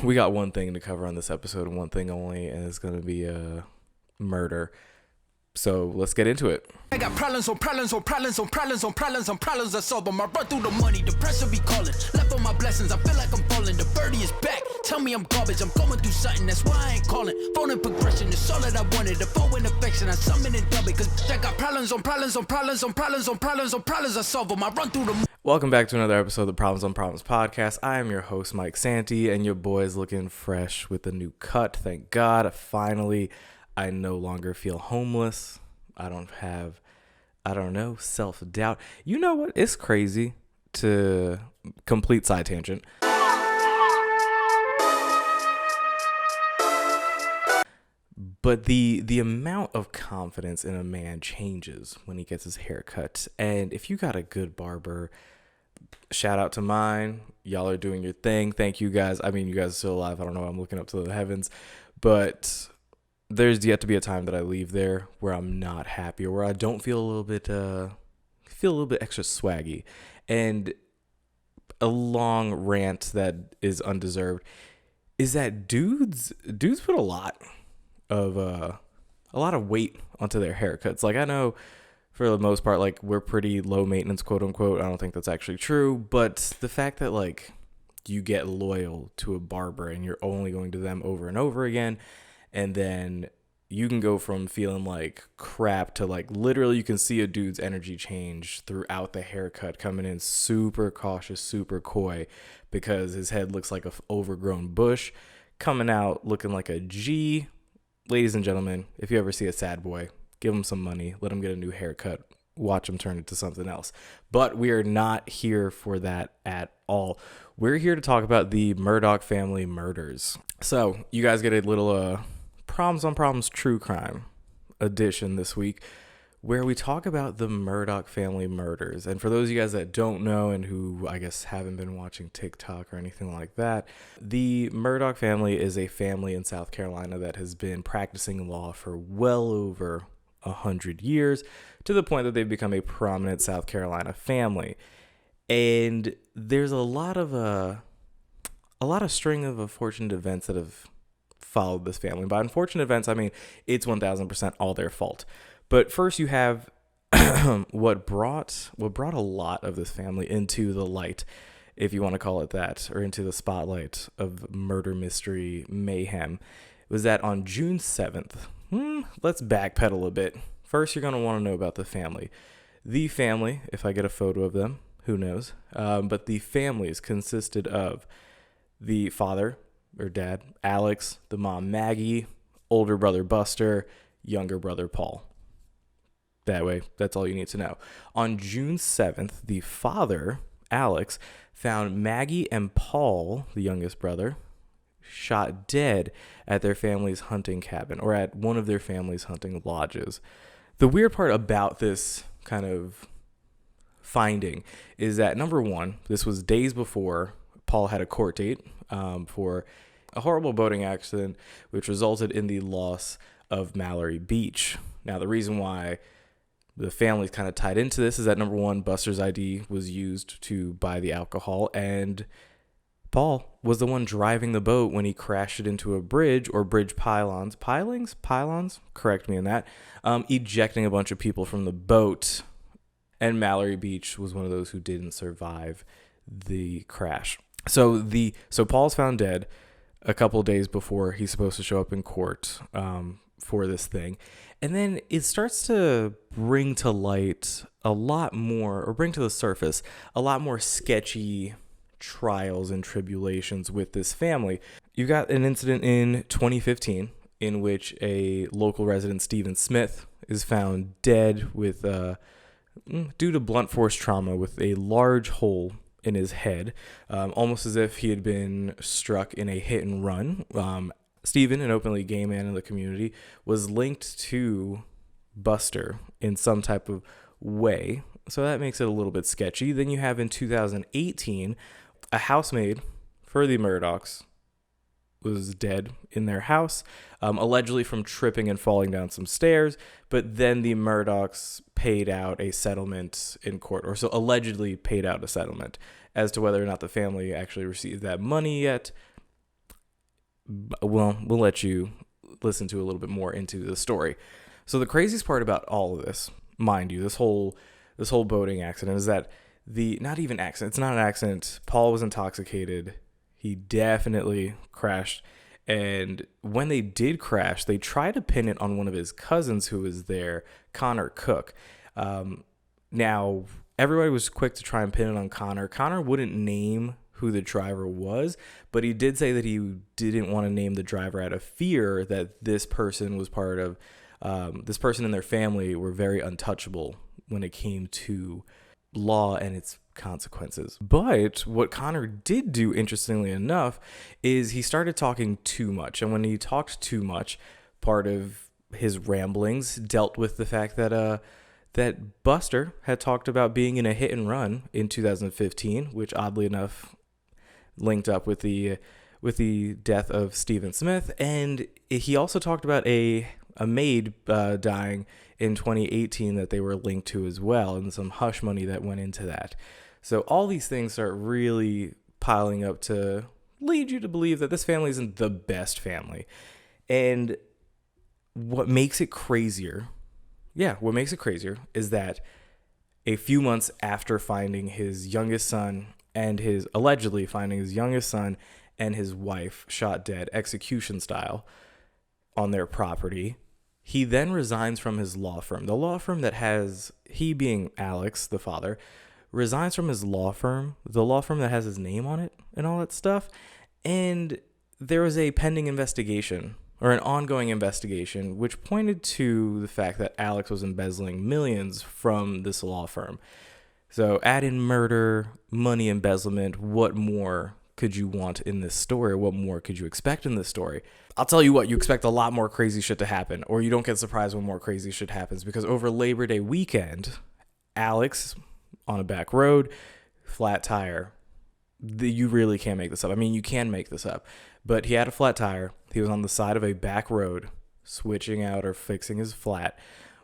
we got one thing to cover on this episode, and one thing only, and it's going to be murder. So let's get into it. I got problems on problems on problems on problems on problems on problems. I solve them. I run through the money. The pressure be calling. Left on my blessings. I feel like I'm falling. The birdie is back. Tell me I'm garbage. I'm going through something. That's why I ain't calling. Phone and progression is all that I wanted. The phone and affection. I summon and dub it. Cause I got problems on problems on problems on problems on problems on problems. I solve them. I run through the. Welcome back to another episode of the Problems on Problems podcast. I am your host, Mike Santee, and your boy is looking fresh with a new cut. Thank God. Finally, I no longer feel homeless. I don't have, self-doubt. You know what? It's crazy to complete side tangent. But the amount of confidence in a man changes when he gets his hair cut. And if you got a good barber, shout out to mine. Y'all are doing your thing. Thank you guys. I mean, you guys are still alive. I don't know. I'm looking up to the heavens. But there's yet to be a time that I leave there where I'm not happy or where I don't feel a little bit extra swaggy. And a long rant that is undeserved is that dudes put a lot of weight onto their haircuts. Like, I know for the most part, like, we're pretty low maintenance, quote unquote. I don't think that's actually true, but the fact that like you get loyal to a barber and you're only going to them over and over again, and then you can go from feeling like crap to like literally you can see a dude's energy change throughout the haircut, coming in super cautious, super coy because his head looks like a overgrown bush, coming out looking like a G. Ladies and gentlemen, if you ever see a sad boy, give him some money, let him get a new haircut, watch him turn into something else. But we are not here for that at all. We're here to talk about the Murdaugh family murders. So you guys get a little Problems on Problems true crime edition this week, where we talk about the Murdaugh family murders. And for those of you guys that don't know and who I guess haven't been watching TikTok or anything like that, the Murdaugh family is a family in South Carolina that has been practicing law for well over 100 years, to the point that they've become a prominent South Carolina family. And there's a lot of string of unfortunate events that have followed this family. By unfortunate events, I mean it's 1000% all their fault. But first you have what brought a lot of this family into the light, if you want to call it that, or into the spotlight of murder mystery mayhem, was that on June 7th, let's backpedal a bit. First, you're going to want to know about the family. The family, if I get a photo of them, who knows, but the families consisted of the father, or dad, Alex, the mom, Maggie, older brother, Buster, younger brother, Paul. That way, that's all you need to know. On June 7th, the father, Alex, found Maggie and Paul, the youngest brother, shot dead at their family's hunting cabin, or at one of their family's hunting lodges. The weird part about this kind of finding is that, number one, this was days before Paul had a court date for a horrible boating accident, which resulted in the loss of Mallory Beach. Now, the reason why the family's kind of tied into this is that, number one, Buster's ID was used to buy the alcohol, and Paul was the one driving the boat when he crashed it into a bridge, or bridge pylons, correct me on that, ejecting a bunch of people from the boat. And Mallory Beach was one of those who didn't survive the crash. So Paul's found dead a couple days before he's supposed to show up in court for this thing. And then it starts to bring to light a lot more, or bring to the surface a lot more sketchy trials and tribulations with this family. You got an incident in 2015 in which a local resident, Stephen Smith, is found dead with due to blunt force trauma with a large hole in his head, almost as if he had been struck in a hit and run. Stephen, an openly gay man in the community, was linked to Buster in some type of way. So that makes it a little bit sketchy. Then you have in 2018, a housemaid for the Murdaughs was dead in their house, allegedly from tripping and falling down some stairs. But then the Murdaughs paid out a settlement in court, or so allegedly paid out a settlement. As to whether or not the family actually received that money yet, well, we'll let you listen to a little bit more into the story. So the craziest part about all of this, mind you, this whole boating accident is that not even accident. It's not an accident. Paul was intoxicated. He definitely crashed. And when they did crash, they tried to pin it on one of his cousins who was there, Connor Cook. Now, everybody was quick to try and pin it on Connor. Connor wouldn't name who the driver was, but he did say that he didn't want to name the driver out of fear that this person was part of, this person and their family were very untouchable when it came to law and its consequences. But what Connor did do, interestingly enough, is he started talking too much. And when he talked too much, part of his ramblings dealt with the fact that that Buster had talked about being in a hit and run in 2015, which oddly enough linked up with the death of Stephen Smith. And he also talked about a maid dying in 2018 that they were linked to as well, and some hush money that went into that. So all these things start really piling up to lead you to believe that this family isn't the best family. And what makes it crazier is that a few months after finding his youngest son and allegedly finding his youngest son and his wife shot dead execution style on their property, he then resigns from his law firm. The law firm that has, he being Alex, the father, resigns from his law firm, the law firm that has his name on it and all that stuff. And there was a pending investigation, or an ongoing investigation, which pointed to the fact that Alex was embezzling millions from this law firm. So add in murder, money embezzlement, what more could you want in this story? What more could you expect in this story? I'll tell you what, you expect a lot more crazy shit to happen, or you don't get surprised when more crazy shit happens, because over Labor Day weekend, Alex, on a back road, flat tire. You really can't make this up. I mean, you can make this up, but he had a flat tire. He was on the side of a back road, switching out or fixing his flat,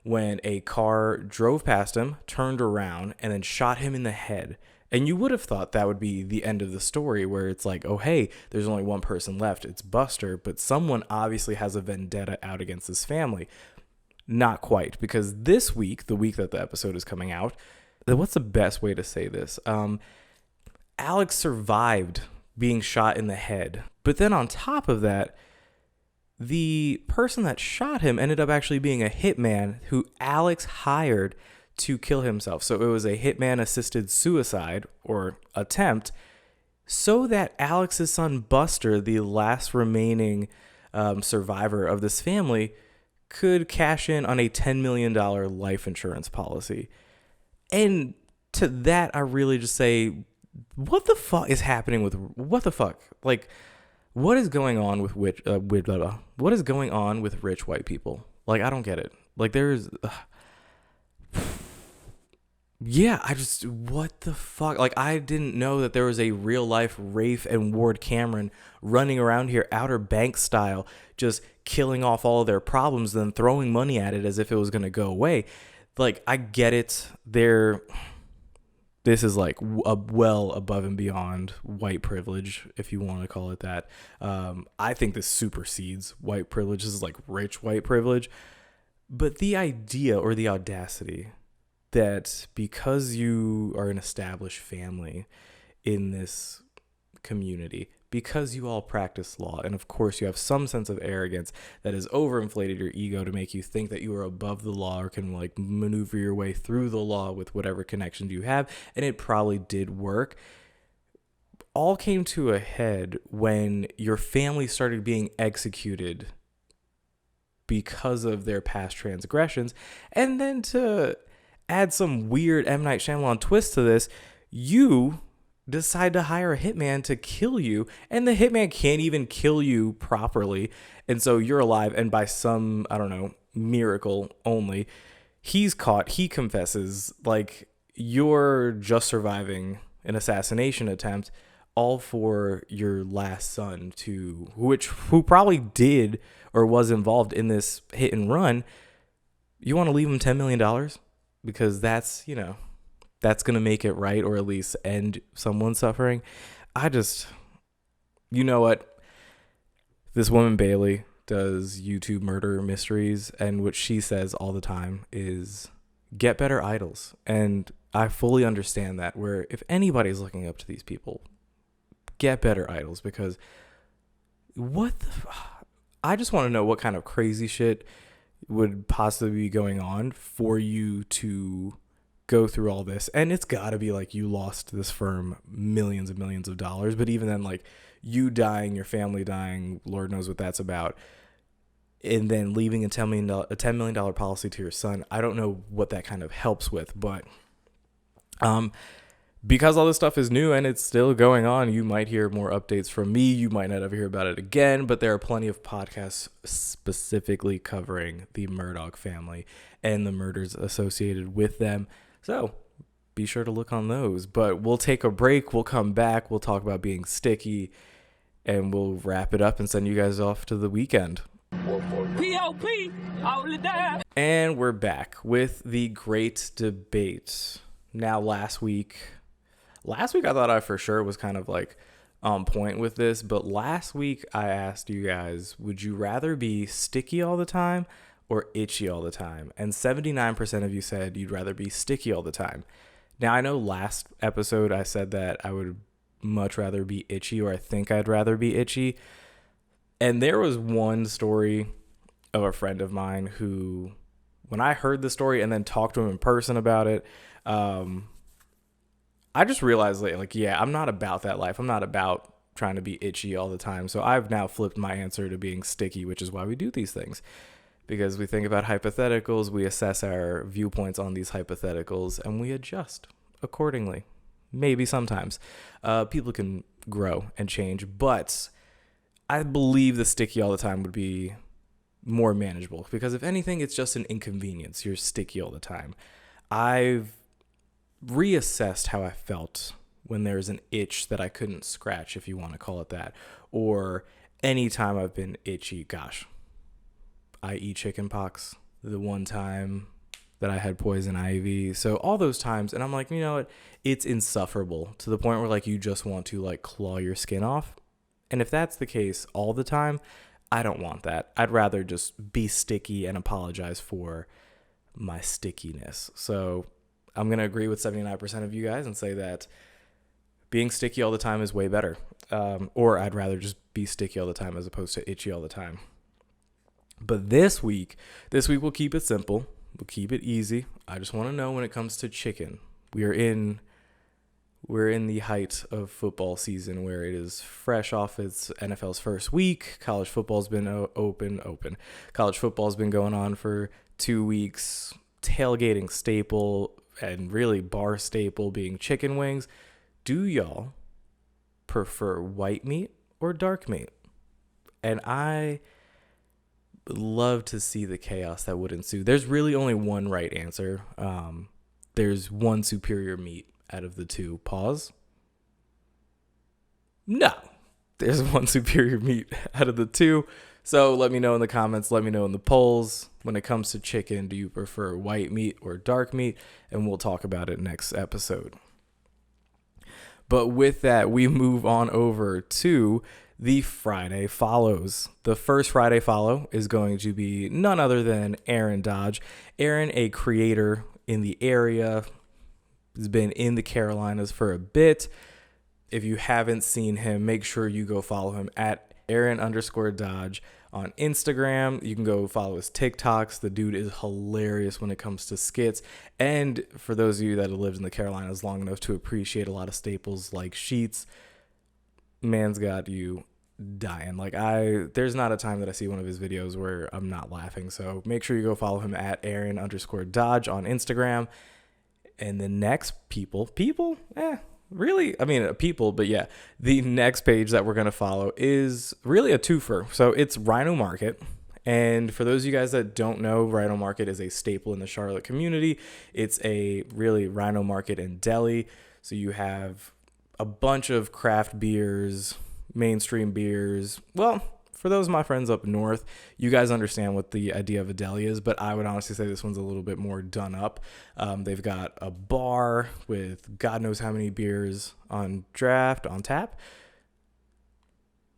when a car drove past him, turned around, and then shot him in the head. And you would have thought that would be the end of the story, where it's like, oh, hey, there's only one person left. It's Buster, but someone obviously has a vendetta out against his family. Not quite, because this week, the week that the episode is coming out, what's the best way to say this? Alex survived being shot in the head. But then on top of that, the person that shot him ended up actually being a hitman who Alex hired to kill himself. So it was a hitman-assisted suicide or attempt, so that Alex's son Buster, the last remaining survivor of this family, could cash in on a $10 million life insurance policy. And to that, I really just say, what the fuck is happening with, what the fuck? Like, what is going on with what is going on with rich white people? Like, I don't get it. Like, there's, yeah, what the fuck? Like, I didn't know that there was a real life Rafe and Ward Cameron running around here Outer Banks style, just killing off all of their problems, then throwing money at it as if it was going to go away. Like, I get it. This is like well above and beyond white privilege, if you want to call it that. I think this supersedes white privilege. This is like rich white privilege. But the idea or the audacity that because you are an established family in this community, because you all practice law, and of course you have some sense of arrogance that has overinflated your ego to make you think that you are above the law or can like maneuver your way through the law with whatever connections you have, and it probably did work, all came to a head when your family started being executed because of their past transgressions. And then to add some weird M. Night Shyamalan twist to this, you decide to hire a hitman to kill you, and the hitman can't even kill you properly, and so you're alive, and by some, I don't know, miracle only, he's caught, he confesses, like, you're just surviving an assassination attempt, all for your last son, who probably did or was involved in this hit and run. You want to leave him $10 million? Because that's going to make it right, or at least end someone's suffering. You know what? This woman, Bailey, does YouTube murder mysteries, and what she says all the time is get better idols. And I fully understand that, where if anybody's looking up to these people, get better idols, because I just want to know what kind of crazy shit would possibly be going on for you to go through all this. And it's got to be like you lost this firm millions and millions of dollars, but even then, like, you dying, your family dying, Lord knows what that's about, and then leaving a $10 million policy to your son. I don't know what that kind of helps with, but because all this stuff is new and it's still going on, you might hear more updates from me. You might not ever hear about it again, but there are plenty of podcasts specifically covering the Murdaugh family and the murders associated with them. So be sure to look on those. But we'll take a break. We'll come back. We'll talk about being sticky, and we'll wrap it up and send you guys off to the weekend. P.O.P. And we're back with the great debate. Now, last week I thought I for sure was kind of like on point with this, but last week I asked you guys, would you rather be sticky all the time or itchy all the time? And 79% of you said you'd rather be sticky all the time. Now, I know last episode I said that I would much rather be itchy, or I think I'd rather be itchy. And there was one story of a friend of mine who, when I heard the story and then talked to him in person about it, I just realized yeah, I'm not about that life. I'm not about trying to be itchy all the time. So I've now flipped my answer to being sticky, which is why we do these things. Because we think about hypotheticals, we assess our viewpoints on these hypotheticals, and we adjust accordingly. Maybe sometimes. People can grow and change, but I believe the sticky all the time would be more manageable, because if anything, it's just an inconvenience. You're sticky all the time. I've reassessed how I felt when there's an itch that I couldn't scratch, if you want to call it that, or anytime I've been itchy. Gosh, i.e. chicken pox, the one time that I had poison ivy. So all those times, and I'm like, you know what? It's insufferable to the point where like you just want to like claw your skin off. And if that's the case all the time, I don't want that. I'd rather just be sticky and apologize for my stickiness. So I'm going to agree with 79% of you guys and say that being sticky all the time is way better. Or I'd rather just be sticky all the time as opposed to itchy all the time. But this week we'll keep it simple. We'll keep it easy. I just want to know, when it comes to chicken, we're in the height of football season, where it is fresh off its NFL's first week. College football's been open. College football's been going on for 2 weeks. Tailgating staple, and really bar staple, being chicken wings. Do y'all prefer white meat or dark meat? And I would love to see the chaos that would ensue. There's really only one right answer. There's one superior meat out of the two. Pause. No, there's one superior meat out of the two. So let me know in the comments, let me know in the polls. When it comes to chicken, do you prefer white meat or dark meat? And we'll talk about it next episode. But with that, we move on over to the Friday follows. The first Friday follow is going to be none other than Aaron Dodge. Aaron, a creator in the area, has been in the Carolinas for a bit. If you haven't seen him, make sure you go follow him at Aaron_Dodge on Instagram. You can go follow his TikToks. The dude is hilarious when it comes to skits. And for those of you that have lived in the Carolinas long enough to appreciate a lot of staples like sheets, man's got you dying. There's not a time that I see one of his videos where I'm not laughing. So make sure you go follow him at Aaron_Dodge on Instagram. And the next people, but yeah, the next page that we're going to follow is really a twofer. So it's Rhino Market. And for those of you guys that don't know, Rhino Market is a staple in the Charlotte community. It's a really Rhino Market in Deli. So you have a bunch of craft beers, mainstream beers. Well, for those of my friends up north, you guys understand what the idea of a deli is, but I would honestly say this one's a little bit more done up. They've got a bar with God knows how many beers on tap.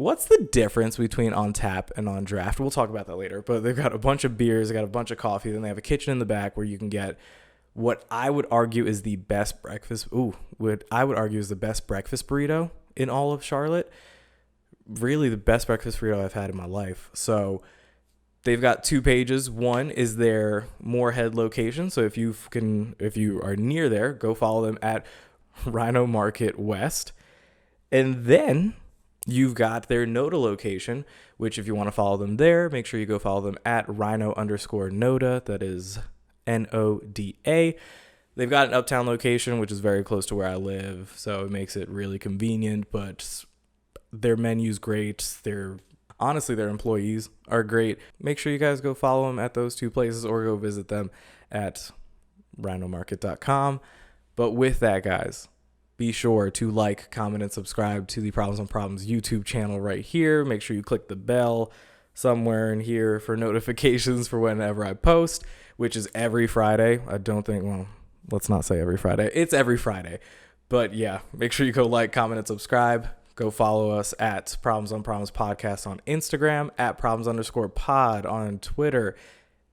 what's the difference between on tap and on draft? We'll talk about that later. But they've got a bunch of beers, they got a bunch of coffee, then they have a kitchen in the back where you can get what I would argue is the best breakfast. What I would argue is the best breakfast burrito in all of Charlotte. Really the best breakfast burrito I've had in my life. So they've got 2 pages. One is their Moorhead location. So if you are near there, go follow them at Rhino Market West. And then you've got their Noda location, which if you want to follow them there, make sure you go follow them at Rhino_Noda. That is Noda. They've got an uptown location, which is very close to where I live. So it makes it really convenient, but their menu's great. Honestly, their employees are great. Make sure you guys go follow them at those 2 places or go visit them at rhinomarket.com. But with that, guys, be sure to like, comment, and subscribe to the Problems on Problems YouTube channel right here. Make sure you click the bell somewhere in here for notifications for whenever I post, which is every Friday. Let's not say every Friday. It's every Friday. But yeah, make sure you go like, comment, and subscribe. Go follow us at Problems on Problems Podcast on Instagram, at Problems_pod on Twitter.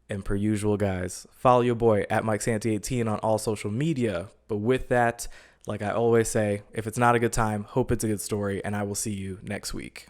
And per usual, guys, follow your boy at MikeSanti18 on all social media. But with that, like I always say, if it's not a good time, hope it's a good story, and I will see you next week.